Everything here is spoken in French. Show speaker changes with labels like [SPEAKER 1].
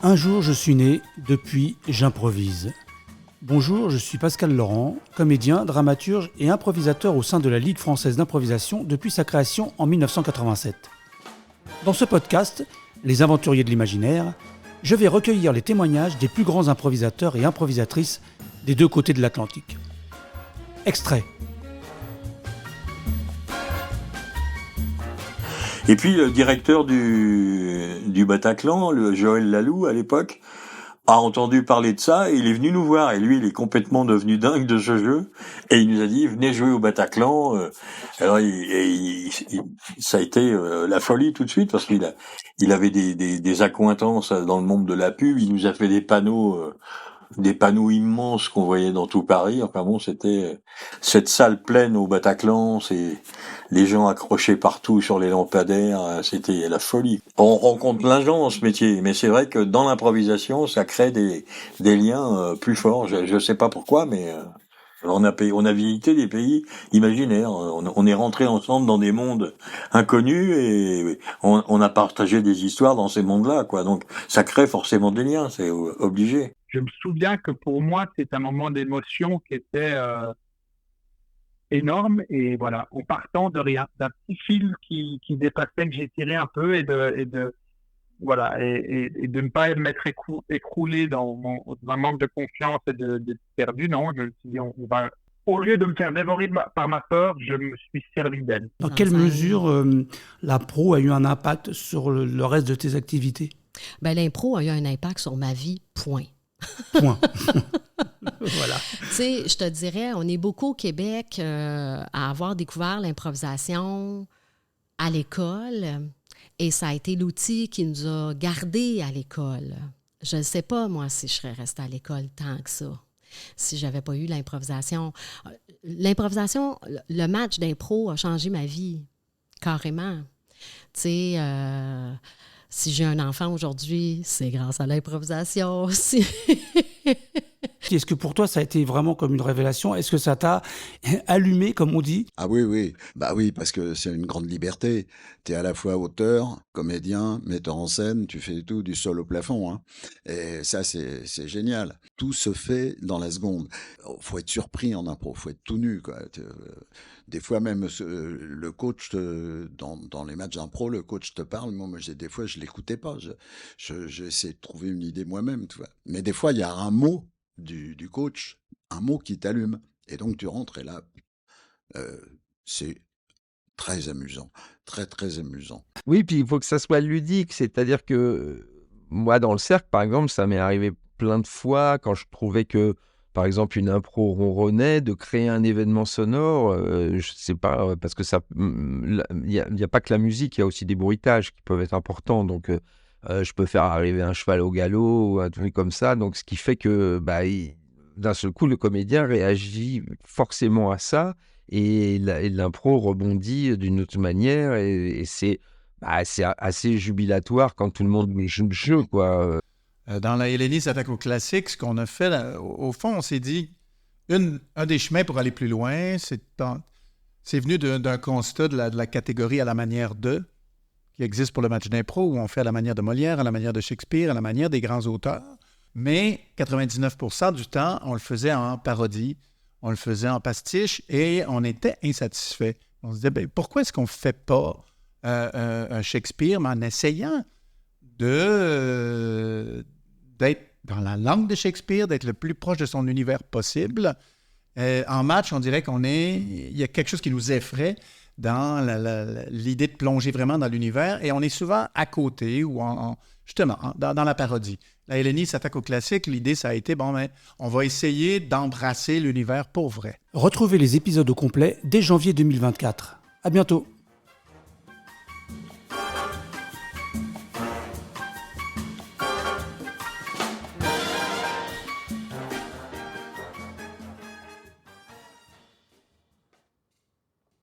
[SPEAKER 1] Un jour, je suis né, depuis, j'improvise. Bonjour, je suis Pascal Laurent, comédien, dramaturge et improvisateur au sein de la Ligue française d'improvisation depuis sa création en 1987. Dans ce podcast, Les Aventuriers de l'Imaginaire, je vais recueillir les témoignages des plus grands improvisateurs et improvisatrices des deux côtés de l'Atlantique. Extrait.
[SPEAKER 2] Et puis le directeur du Bataclan, le Joël Lalou à l'époque, a entendu parler de ça et il est venu nous voir. Et lui, il est complètement devenu dingue de ce jeu. Et il nous a dit, venez jouer au Bataclan. Alors, ça a été la folie tout de suite parce il avait des accointances dans le monde de la pub. Il nous a fait des panneaux immenses qu'on voyait dans tout Paris. Enfin bon, c'était cette salle pleine au Bataclan, c'est les gens accrochés partout sur les lampadaires, c'était la folie. On rencontre plein de gens dans ce métier, mais c'est vrai que dans l'improvisation, ça crée des liens plus forts. Je sais pas pourquoi, mais on a visité des pays imaginaires. On est rentré ensemble dans des mondes inconnus et on a partagé des histoires dans ces mondes-là, quoi. Donc ça crée forcément des liens, c'est obligé.
[SPEAKER 3] Je me souviens que pour moi, c'est un moment d'émotion qui était énorme. Et voilà, en partant de rien, d'un petit fil qui dépassait, que j'ai tiré un peu et de ne pas m'être écroulé dans un manque de confiance et d'être perdu. Non, je me suis dit, au lieu de me faire dévorer par ma peur, je me suis servi d'elle.
[SPEAKER 1] Dans quelle mesure l'impro a eu un impact sur le reste de tes activités?
[SPEAKER 4] L'impro a eu un impact sur ma vie, point.
[SPEAKER 1] Point. Voilà.
[SPEAKER 4] Tu sais, je te dirais, on est beaucoup au Québec à avoir découvert l'improvisation à l'école et ça a été l'outil qui nous a gardés à l'école. Je ne sais pas, moi, si je serais restée à l'école tant que ça, si je n'avais pas eu l'improvisation. L'improvisation, le match d'impro a changé ma vie, carrément. Tu sais, si j'ai un enfant aujourd'hui, c'est grâce à l'improvisation aussi.
[SPEAKER 1] Est-ce que pour toi, ça a été vraiment comme une révélation? Est-ce que ça t'a allumé, comme on dit?
[SPEAKER 5] Ah oui. Bah oui, parce que c'est une grande liberté. Tu es à la fois auteur, comédien, metteur en scène, tu fais tout du sol au plafond. Hein. Et ça, c'est génial. Tout se fait dans la seconde. Faut être surpris en impro, faut être tout nu, quoi. Des fois même, le coach, dans les matchs d'impro, le coach te parle. Moi, des fois, je l'écoutais pas. J'essaie de trouver une idée moi-même, tu vois. Mais des fois, il y a un mot du coach, un mot qui t'allume. Et donc, tu rentres et là, c'est très amusant, très, très amusant.
[SPEAKER 6] Oui, puis il faut que ça soit ludique. C'est-à-dire que moi, dans le cercle, par exemple, ça m'est arrivé plein de fois quand je trouvais que, par exemple, une impro ronronnait, de créer un événement sonore, je sais pas, parce que ça, il y a pas que la musique, il y a aussi des bruitages qui peuvent être importants. Donc, je peux faire arriver un cheval au galop ou un truc comme ça. Donc, ce qui fait que, d'un seul coup, le comédien réagit forcément à ça et l'impro rebondit d'une autre manière et c'est assez jubilatoire quand tout le monde joue le jeu, quoi.
[SPEAKER 7] Dans la Hélénie s'attaque au classique, ce qu'on a fait, au fond, on s'est dit, un des chemins pour aller plus loin, c'est venu d'un constat de la catégorie à la manière de, qui existe pour le match d'impro, où on fait à la manière de Molière, à la manière de Shakespeare, à la manière des grands auteurs. Mais 99% du temps, on le faisait en parodie, on le faisait en pastiche, et on était insatisfait. On se disait, pourquoi est-ce qu'on ne fait pas un Shakespeare, mais en essayant d'être dans la langue de Shakespeare, d'être le plus proche de son univers possible. En match, on dirait il y a quelque chose qui nous effraie dans l'idée de plonger vraiment dans l'univers, et on est souvent à côté ou justement dans la parodie. La Hélénie s'attaque au classique, l'idée ça a été, on va essayer d'embrasser l'univers pour vrai.
[SPEAKER 1] Retrouvez les épisodes au complet dès janvier 2024. À bientôt.